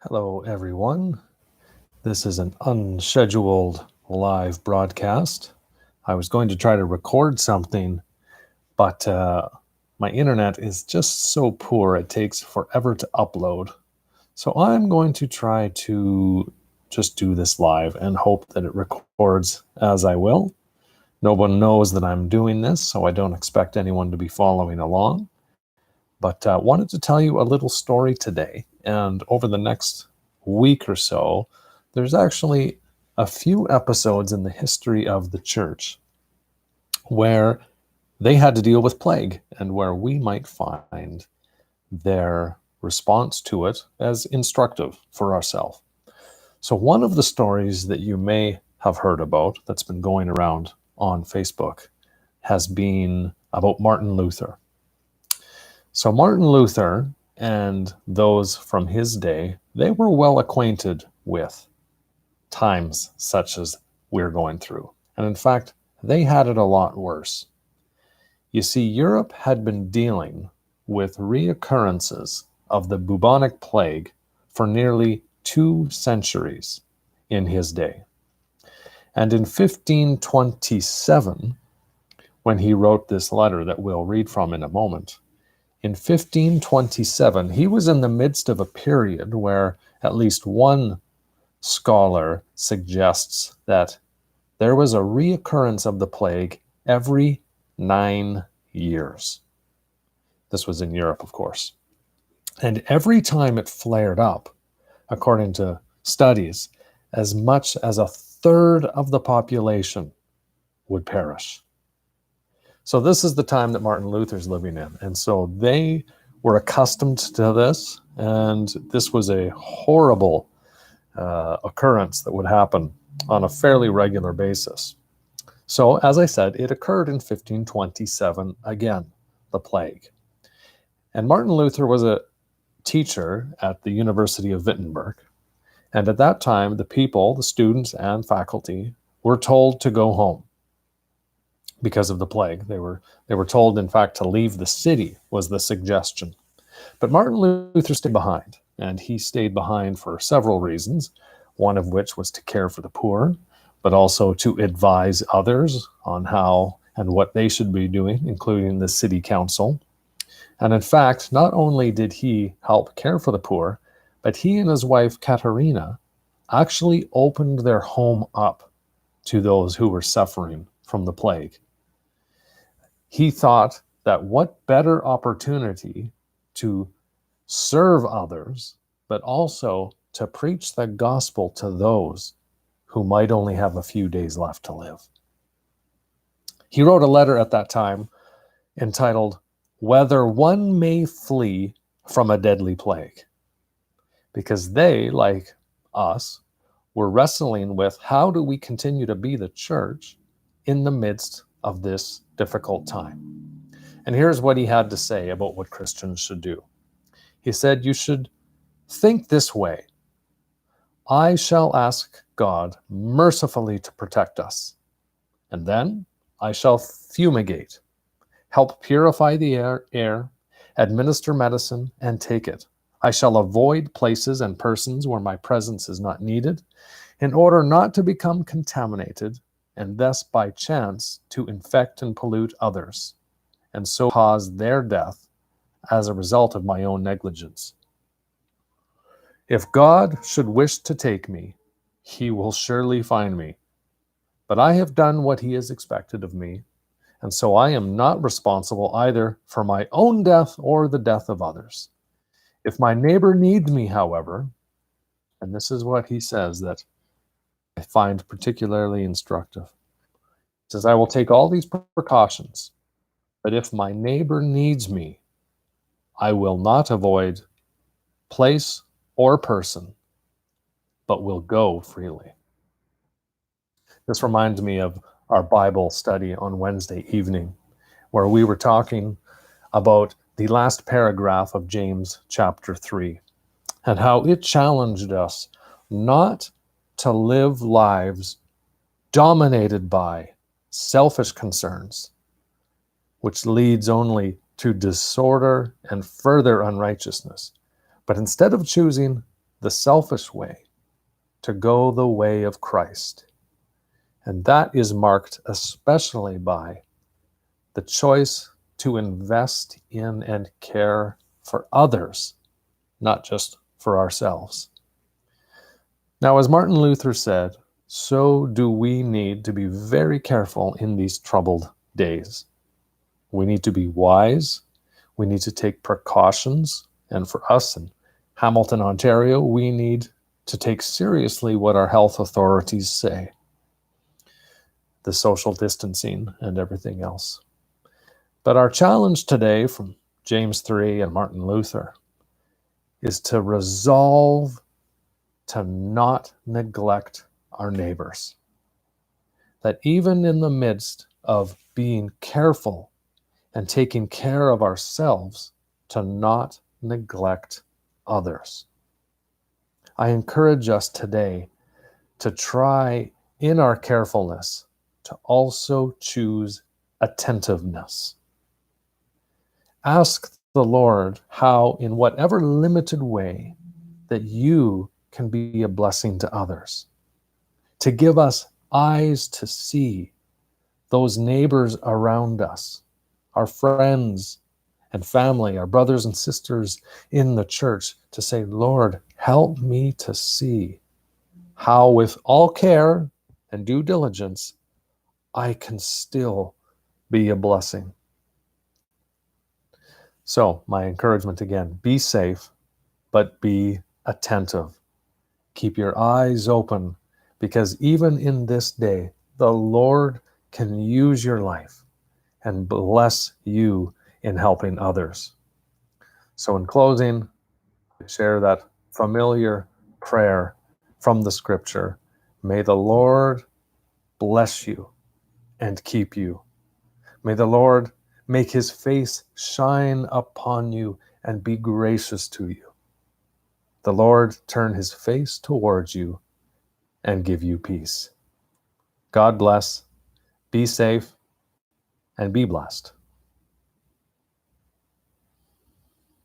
Hello, everyone. This is an unscheduled live broadcast. I was going to try to record something, but my internet is just so poor it takes forever to upload. So I'm going to try to just do this live and hope that it records as I will. No one knows that I'm doing this, so I don't expect anyone to be following along. But wanted to tell you a little story today, and over the next week or so, there's actually a few episodes in the history of the church where they had to deal with plague and where we might find their response to it as instructive for ourselves. So one of the stories that you may have heard about that's been going around on Facebook has been about Martin Luther. So Martin Luther and those from his day, they were well acquainted with times such as we're going through. And in fact, they had it a lot worse. You see, Europe had been dealing with reoccurrences of the bubonic plague for nearly 2 centuries in his day. And in 1527, when he wrote this letter that we'll read from in a moment, in 1527, he was in the midst of a period where at least one scholar suggests that there was a reoccurrence of the plague every 9 years. This was in Europe, of course. And every time it flared up, according to studies, as much as a third of the population would perish. So this is the time that Martin Luther's living in. And so they were accustomed to this, and this was a horrible occurrence that would happen on a fairly regular basis. So, as I said, it occurred in 1527 again, the plague. And Martin Luther was a teacher at the University of Wittenberg. And at that time, the people, the students and faculty, were told to go home because of the plague. They were told, in fact, to leave the city was the suggestion. But Martin Luther stayed behind, and he stayed behind for several reasons, one of which was to care for the poor, but also to advise others on how and what they should be doing, including the city council. And in fact, not only did he help care for the poor, but he and his wife, Katerina, actually opened their home up to those who were suffering from the plague. He thought that what better opportunity to serve others, but also to preach the gospel to those who might only have a few days left to live. He wrote a letter at that time entitled, "Whether One May Flee from a Deadly Plague," because they, like us, were wrestling with how do we continue to be the church in the midst of this difficult time. And here's what he had to say about what Christians should do. He said, "You should think this way. I shall ask God mercifully to protect us, and then I shall fumigate, help purify the air, administer medicine, and take it. I shall avoid places and persons where my presence is not needed, in order not to become contaminated, and thus by chance to infect and pollute others, and so cause their death as a result of my own negligence. If God should wish to take me, he will surely find me. But I have done what he has expected of me, and so I am not responsible either for my own death or the death of others. If my neighbor needs me, however," and this is what he says that I find particularly instructive. He says, "I will take all these precautions, but if my neighbor needs me, I will not avoid place or person, but will go freely." This reminds me of our Bible study on Wednesday evening, where we were talking about the last paragraph of James chapter 3, and how it challenged us not to live lives dominated by selfish concerns, which leads only to disorder and further unrighteousness, but instead of choosing the selfish way to go the way of Christ. And that is marked especially by the choice to invest in and care for others, not just for ourselves. Now, as Martin Luther said, so do we need to be very careful in these troubled days. We need to be wise. We need to take precautions. And for us in Hamilton, Ontario, we need to take seriously what our health authorities say, the social distancing and everything else. But our challenge today from James 3 and Martin Luther is to resolve to not neglect our neighbors. That even in the midst of being careful and taking care of ourselves, to not neglect others. I encourage us today to try in our carefulness to also choose attentiveness. Ask the Lord how, in whatever limited way, that you can be a blessing to others. To give us eyes to see those neighbors around us, our friends and family, our brothers and sisters in the church, to say, Lord, help me to see how with all care and due diligence, I can still be a blessing. So my encouragement again, be safe, but be attentive. Keep your eyes open, because even in this day, the Lord can use your life and bless you in helping others. So in closing, I share that familiar prayer from the scripture. May the Lord bless you and keep you. May the Lord make his face shine upon you and be gracious to you. The Lord turn his face towards you and give you peace. God bless, be safe, and be blessed.